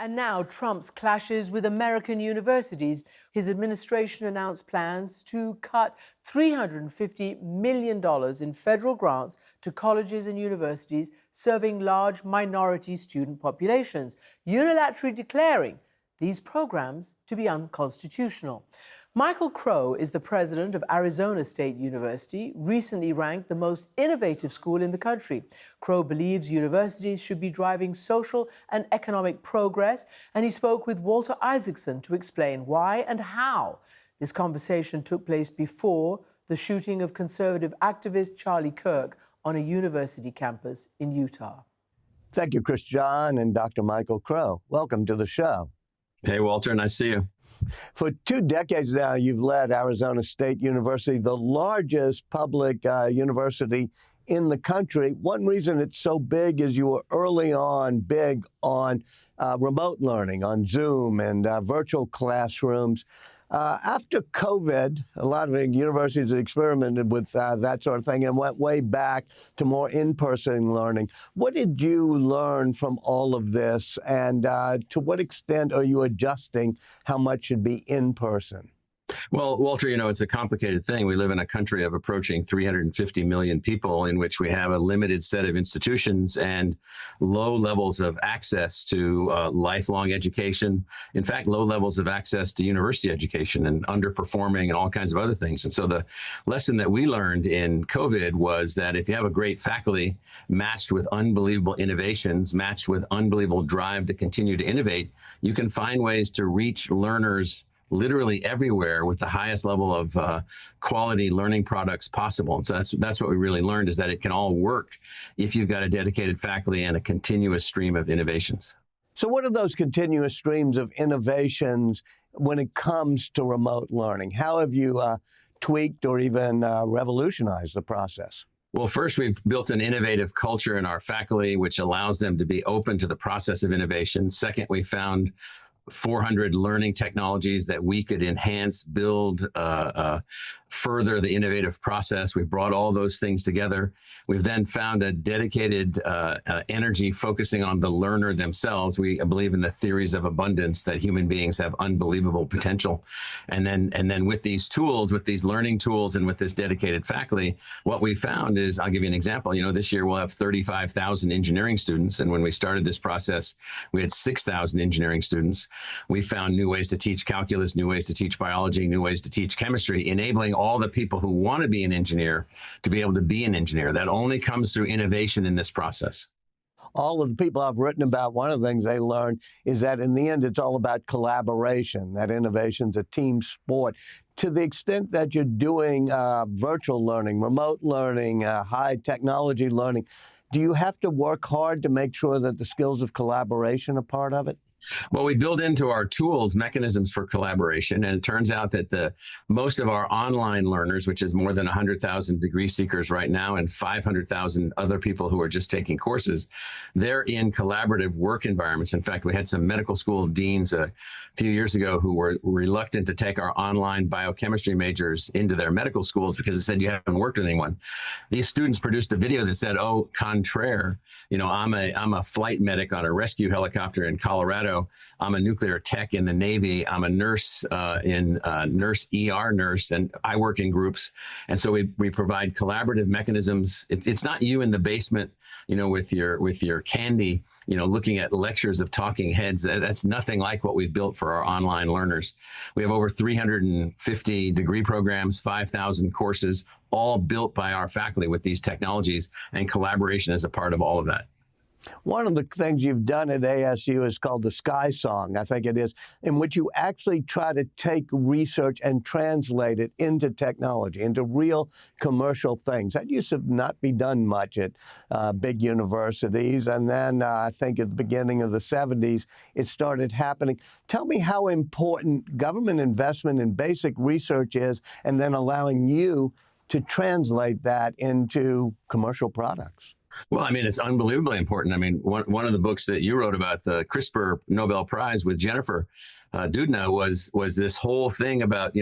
And now Trump's clashes with American universities. His administration announced plans to cut $350 million in federal grants to colleges and universities serving large minority student populations, unilaterally declaring these programs to be unconstitutional. Michael Crow is the president of Arizona State University, recently ranked the most innovative school in the country. Crow believes universities should be driving social and economic progress, and he spoke with Walter Isaacson to explain why and how. This conversation took place before the shooting of conservative activist Charlie Kirk on a university campus in Utah. Thank you, Chris John and Dr. Michael Crow. Welcome to the show. Hey, Walter, nice to see you. For 2 decades now, you've led Arizona State University, the largest public university in the country. One reason it's so big is you were early on big on remote learning, on Zoom and virtual classrooms. After COVID, a lot of universities experimented with that sort of thing and went way back to more in-person learning. What did you learn from all of this, and to what extent are you adjusting how much should be in-person? Well, Walter, it's a complicated thing. We live in a country of approaching 350 million people in which we have a limited set of institutions and low levels of access to lifelong education. In fact, low levels of access to university education and underperforming and all kinds of other things. And so the lesson that we learned in COVID was that if you have a great faculty matched with unbelievable innovations, matched with unbelievable drive to continue to innovate, you can find ways to reach learners literally everywhere with the highest level of quality learning products possible. And so that's what we really learned, is that it can all work if you've got a dedicated faculty and a continuous stream of innovations. So what are those continuous streams of innovations when it comes to remote learning? How have you tweaked or even revolutionized the process? Well, first, we've built an innovative culture in our faculty, which allows them to be open to the process of innovation. Second, we found 400 learning technologies that we could enhance, build, further the innovative process. We've brought all those things together. We've then found a dedicated energy focusing on the learner themselves. We believe in the theories of abundance, that human beings have unbelievable potential. And then with these tools, with these learning tools and with this dedicated faculty, what we found is, I'll give you an example. This year we'll have 35,000 engineering students. And when we started this process, we had 6,000 engineering students. We found new ways to teach calculus, new ways to teach biology, new ways to teach chemistry, enabling all the people who want to be an engineer to be able to be an engineer. That only comes through innovation in this process. All of the people I've written about, one of the things they learned is that in the end, it's all about collaboration, that innovation's a team sport. To the extent that you're doing virtual learning, remote learning, high technology learning, do you have to work hard to make sure that the skills of collaboration are part of it? Well, we build into our tools mechanisms for collaboration, and it turns out that most of our online learners, which is more than 100,000 degree seekers right now and 500,000 other people who are just taking courses, they're in collaborative work environments. In fact, we had some medical school deans a few years ago who were reluctant to take our online biochemistry majors into their medical schools because it said you haven't worked with anyone. These students produced a video that said, "Oh, contraire, I'm a flight medic on a rescue helicopter in Colorado. I'm a nuclear tech in the Navy. I'm a nurse ER nurse, and I work in groups." And so we provide collaborative mechanisms. It's not you in the basement, with your candy, looking at lectures of talking heads. That's nothing like what we've built for our online learners. We have over 350 degree programs, 5,000 courses, all built by our faculty with these technologies, and collaboration is a part of all of that. One of the things you've done at ASU is called the Sky Song, I think it is, in which you actually try to take research and translate it into technology, into real commercial things. That used to not be done much at big universities. And then I think at the beginning of the 70s, it started happening. Tell me how important government investment in basic research is, and then allowing you to translate that into commercial products. Well, it's unbelievably important. One of the books that you wrote about, the CRISPR Nobel Prize with Jennifer Doudna, was this whole thing about,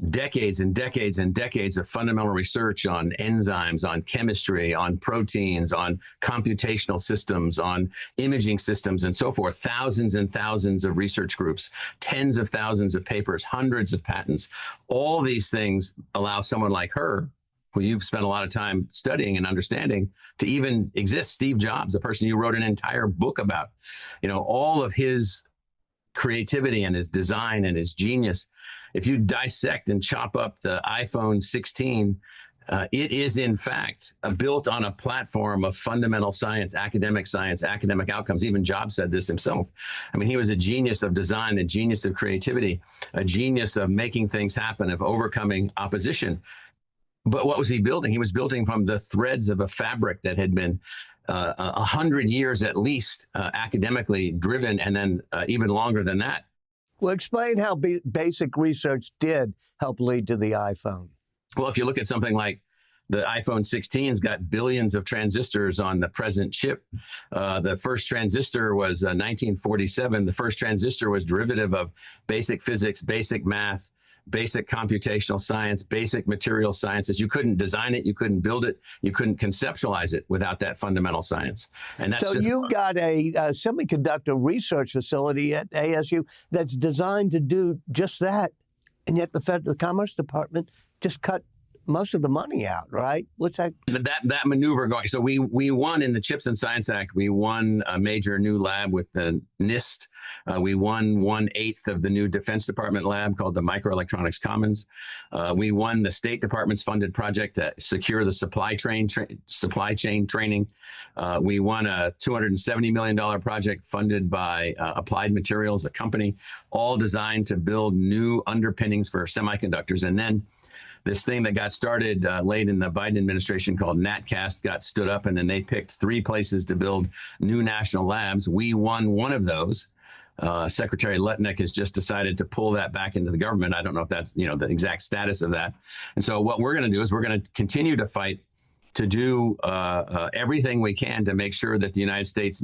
decades and decades and decades of fundamental research on enzymes, on chemistry, on proteins, on computational systems, on imaging systems, and so forth. Thousands and thousands of research groups, tens of thousands of papers, hundreds of patents. All these things allow someone like her, who you've spent a lot of time studying and understanding, to even exist. Steve Jobs, the person you wrote an entire book about, all of his creativity and his design and his genius. If you dissect and chop up the iPhone 16, it is in fact built on a platform of fundamental science, academic outcomes. Even Jobs said this himself. I mean, he was a genius of design, a genius of creativity, a genius of making things happen, of overcoming opposition. But what was he building? He was building from the threads of a fabric that had been 100 years at least academically driven, and then even longer than that. Well, explain how basic research did help lead to the iPhone. Well, if you look at something like the iPhone 16's got billions of transistors on the present chip. The first transistor was 1947. The first transistor was derivative of basic physics, basic math, basic computational science, basic material sciences. You couldn't design it, you couldn't build it, you couldn't conceptualize it without that fundamental science. And that's so you've got a semiconductor research facility at ASU that's designed to do just that, and yet the Commerce Department just cut most of the money out, right? What's that? That maneuver going. So we won in the CHIPS and Science Act. We won a major new lab with the NIST. We won 1/8 of the new Defense Department lab called the Microelectronics Commons. We won the State Department's funded project to secure the supply chain training. We won a $270 million project funded by Applied Materials, a company, all designed to build new underpinnings for semiconductors. And then this thing that got started late in the Biden administration called NatCast got stood up, and then they picked 3 places to build new national labs. We won one of those. Secretary Lutnick has just decided to pull that back into the government. I don't know if that's, the exact status of that. And so what we're going to do is we're going to continue to fight to do everything we can to make sure that the United States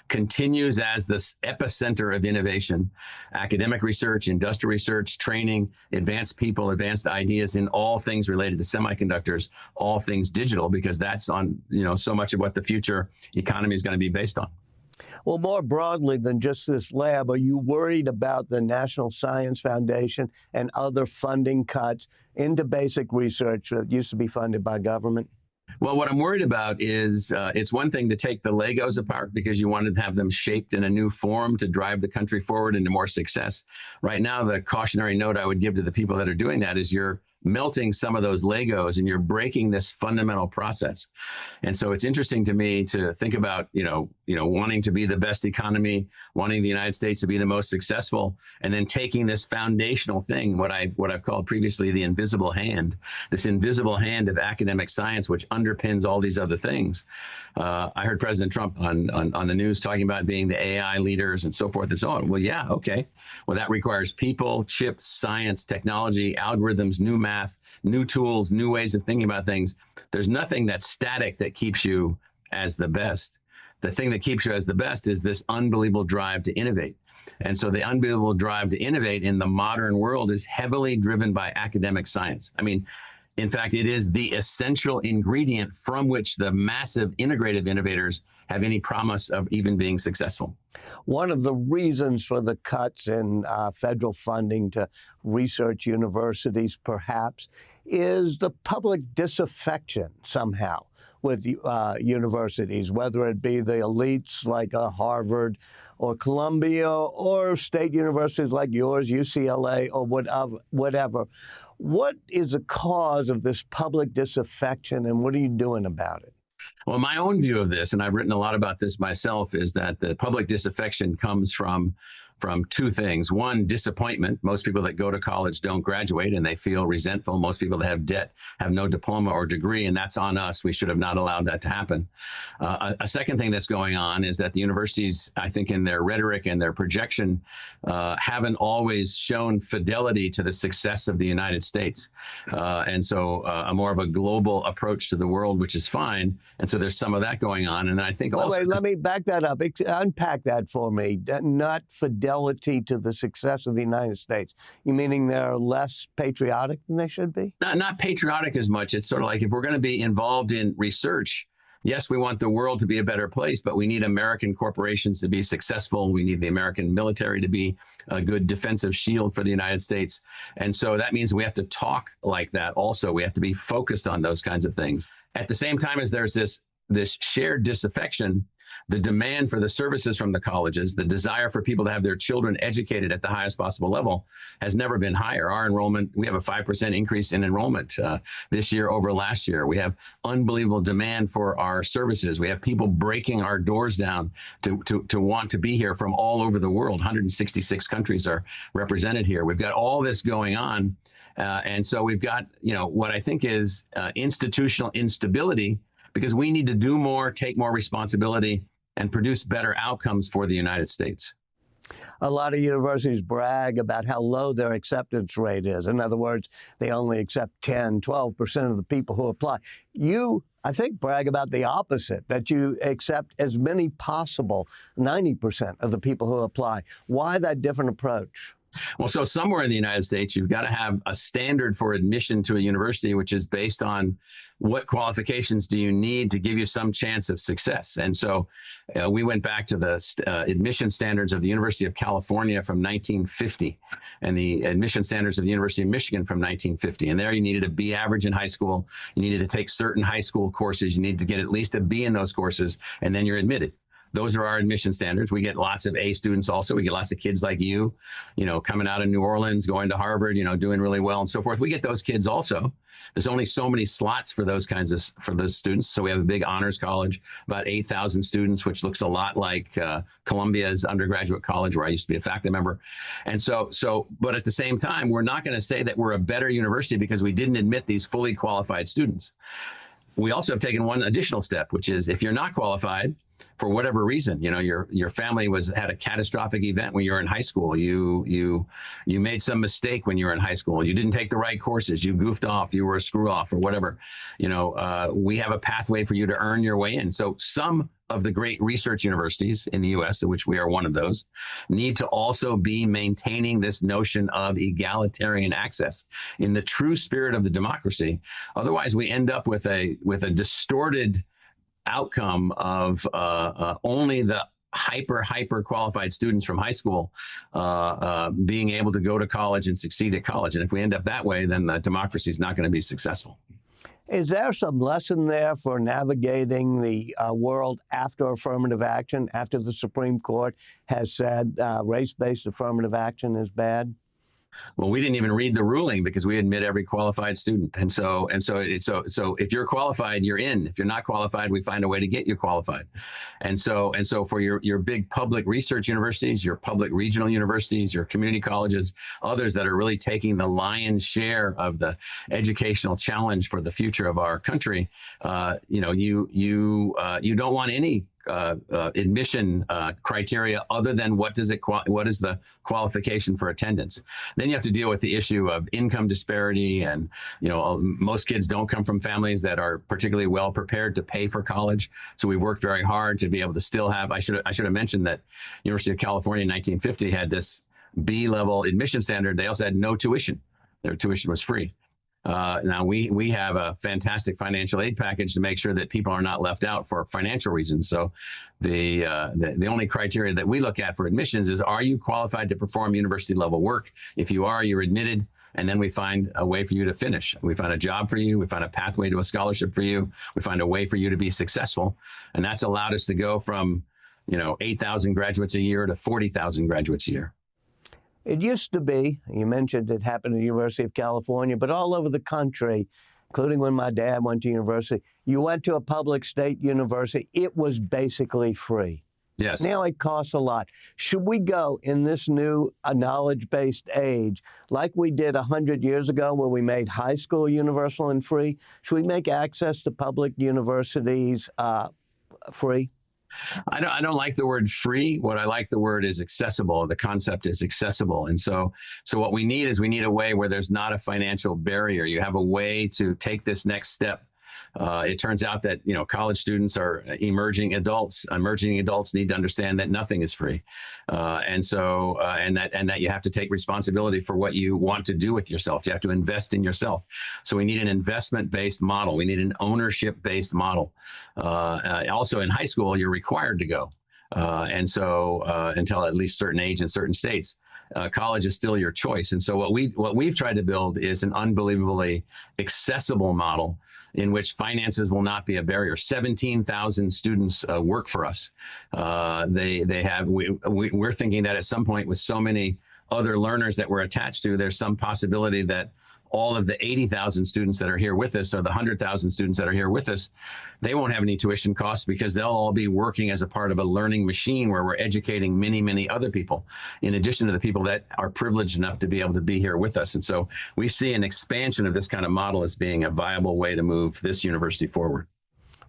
continues as this epicenter of innovation, academic research, industrial research, training, advanced people, advanced ideas in all things related to semiconductors, all things digital, because that's on, so much of what the future economy is going to be based on. Well, more broadly than just this lab, are you worried about the National Science Foundation and other funding cuts into basic research that used to be funded by government? Well, what I'm worried about is it's one thing to take the Legos apart because you wanted to have them shaped in a new form to drive the country forward into more success. Right now, the cautionary note I would give to the people that are doing that is you're melting some of those Legos and you're breaking this fundamental process. And so it's interesting to me to think about, wanting to be the best economy, wanting the United States to be the most successful, and then taking this foundational thing, what I've called previously the invisible hand, this invisible hand of academic science, which underpins all these other things. I heard President Trump on the news talking about being the AI leaders and so forth and so on. Well, yeah, okay. Well, that requires people, chips, science, technology, algorithms, new math, new tools, new ways of thinking about things. There's nothing that's static that keeps you as the best. The thing that keeps you as the best is this unbelievable drive to innovate. And so the unbelievable drive to innovate in the modern world is heavily driven by academic science. I mean, in fact, it is the essential ingredient from which the massive integrative innovators have any promise of even being successful. One of the reasons for the cuts in federal funding to research universities, perhaps, is the public disaffection somehow with universities, whether it be the elites like Harvard or Columbia or state universities like yours, UCLA, or whatever. What is the cause of this public disaffection, and what are you doing about it? Well, my own view of this, and I've written a lot about this myself, is that the public disaffection comes from 2 things. One, disappointment. Most people that go to college don't graduate and they feel resentful. Most people that have debt have no diploma or degree, and that's on us. We should have not allowed that to happen. A second thing that's going on is that the universities, I think in their rhetoric and their projection, haven't always shown fidelity to the success of the United States. And so a more of a global approach to the world, which is fine. And so there's some of that going on. And I think also— Wait, let me back that up. Unpack that for me. Not fidelity fidelity to the success of the United States? You meaning they're less patriotic than they should be? Not patriotic as much. It's sort of like if we're going to be involved in research, yes, we want the world to be a better place, but we need American corporations to be successful. We need the American military to be a good defensive shield for the United States. And so that means we have to talk like that also. We have to be focused on those kinds of things. At the same time as there's this shared disaffection, the demand for the services from the colleges, the desire for people to have their children educated at the highest possible level has never been higher. Our enrollment, we have a 5% increase in enrollment this year over last year. We have unbelievable demand for our services. We have people breaking our doors down to want to be here from all over the world. 166 countries are represented here. We've got all this going on. And so we've got, what I think is institutional instability, because we need to do more, take more responsibility, and produce better outcomes for the United States. A lot of universities brag about how low their acceptance rate is. In other words, they only accept 10, 12% of the people who apply. You, I think, brag about the opposite, that you accept as many possible, 90% of the people who apply. Why that different approach? Well, so somewhere in the United States, you've got to have a standard for admission to a university, which is based on what qualifications do you need to give you some chance of success. And so we went back to the admission standards of the University of California from 1950 and the admission standards of the University of Michigan from 1950. And there you needed a B average in high school. You needed to take certain high school courses. You needed to get at least a B in those courses, and then you're admitted. Those are our admission standards. We get lots of A students also. We get lots of kids like you, coming out of New Orleans, going to Harvard, doing really well and so forth. We get those kids also. There's only so many slots for those students. So we have a big honors college, about 8,000 students, which looks a lot like Columbia's undergraduate college, where I used to be a faculty member. And but at the same time, we're not going to say that we're a better university because we didn't admit these fully qualified students. We also have taken one additional step, which is if you're not qualified for whatever reason, your family had a catastrophic event when you were in high school. You made some mistake when you were in high school. You didn't take the right courses. You goofed off. You were a screw off or whatever. We have a pathway for you to earn your way in. So some of the great research universities in the U.S., of which we are one of those, need to also be maintaining this notion of egalitarian access in the true spirit of the democracy. Otherwise, we end up with a distorted outcome of only the hyper qualified students from high school being able to go to college and succeed at college. And if we end up that way, then the democracy is not going to be successful. Is there some lesson there for navigating the world after affirmative action, after the Supreme Court has said race-based affirmative action is bad? Well, we didn't even read the ruling because we admit every qualified student. And so if you're qualified, you're in. If you're not qualified, we find a way to get you qualified. And so for your big public research universities, your public regional universities, your community colleges, others that are really taking the lion's share of the educational challenge for the future of our country, you don't want any admission criteria other than what is the qualification for attendance. Then you have to deal with the issue of income disparity, and most kids don't come from families that are particularly well prepared to pay for college. So we worked very hard to be able to still have. I should have mentioned that University of California in 1950 had this B-level admission standard. They also had no tuition. Their tuition was free. Now we have a fantastic financial aid package to make sure that people are not left out for financial reasons. So the only criteria that we look at for admissions is, are you qualified to perform university level work? If you are, you're admitted. And then we find a way for you to finish. We find a job for you. We find a pathway to a scholarship for you. We find a way for you to be successful. And that's allowed us to go from, 8,000 graduates a year to 40,000 graduates a year. It used to be, you mentioned it happened at the University of California, but all over the country, including when my dad went to university, you went to a public state university, it was basically free. Yes. Now it costs a lot. Should we go in this new knowledge-based age, like we did 100 years ago when we made high school universal and free? Should we make access to public universities free? I don't like the word free. What I like the word is accessible. The concept is accessible. And so what we need a way where there's not a financial barrier. You have a way to take this next step It turns out that, college students are emerging adults. Emerging adults need to understand that nothing is free. And that you have to take responsibility for what you want to do with yourself. You have to invest in yourself. So we need an investment-based model. We need an ownership-based model. Also in high school, you're required to go. Until at least a certain age in certain states, college is still your choice. And so what we've tried to build is an unbelievably accessible model in which finances will not be a barrier. 17,000 students work for us. We're thinking that at some point, with so many other learners that we're attached to, there's some possibility that all of the 80,000 students that are here with us, or the 100,000 students that are here with us, they won't have any tuition costs because they'll all be working as a part of a learning machine where we're educating many, many other people, in addition to the people that are privileged enough to be able to be here with us. And so we see an expansion of this kind of model as being a viable way to move this university forward.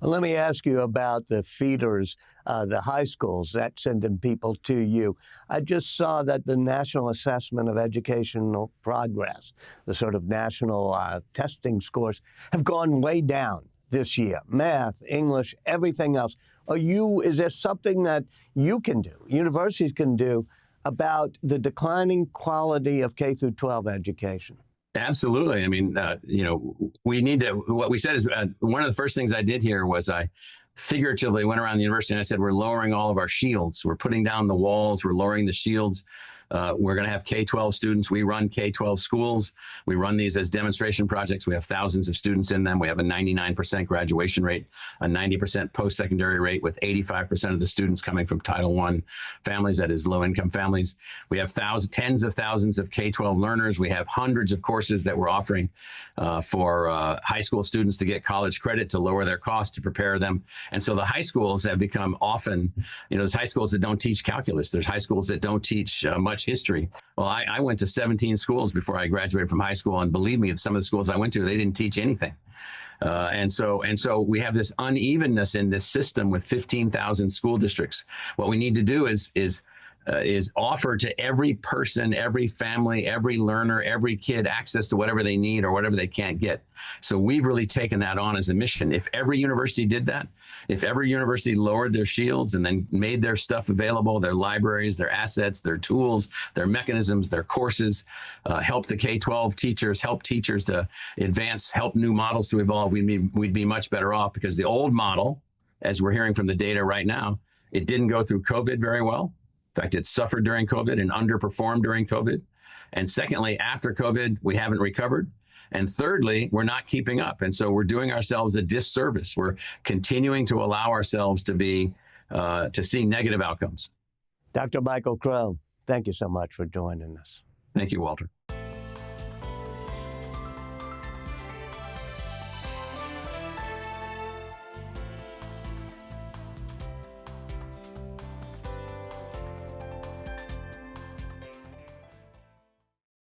Well, let me ask you about the feeders, the high schools that sending people to you. I just saw that the National Assessment of Educational Progress, the sort of national testing scores, have gone way down this year. Math, English, everything else. Is there something that you can do, universities can do, about the declining quality of K through 12 education? Absolutely. I mean, we need to, what we said is one of the first things I did here was I figuratively went around the university and I said, we're lowering all of our shields. We're putting down the walls. We're lowering the shields. We're going to have K-12 students. We run K-12 schools. We run these as demonstration projects. We have thousands of students in them. We have a 99% graduation rate, a 90% post-secondary rate, with 85% of the students coming from Title I families, that is low-income families. We have tens of thousands of K-12 learners. We have hundreds of courses that we're offering for high school students to get college credit, to lower their costs, to prepare them. And so the high schools have become often, there's high schools that don't teach calculus. There's high schools that don't teach much history. Well, I went to 17 schools before I graduated from high school, and believe me, some of the schools I went to, they didn't teach anything. And so we have this unevenness in this system with 15,000 school districts. What we need to do is offer to every person, every family, every learner, every kid access to whatever they need or whatever they can't get. So we've really taken that on as a mission. If every university did that, if every university lowered their shields and then made their stuff available, their libraries, their assets, their tools, their mechanisms, their courses, help the K-12 teachers, help teachers to advance, help new models to evolve, we'd be much better off, because the old model, as we're hearing from the data right now, it didn't go through COVID very well. In fact, it suffered during COVID and underperformed during COVID. And secondly, after COVID, we haven't recovered. And thirdly, we're not keeping up. And so we're doing ourselves a disservice. We're continuing to allow ourselves to see negative outcomes. Dr. Michael Crow, thank you so much for joining us. Thank you, Walter.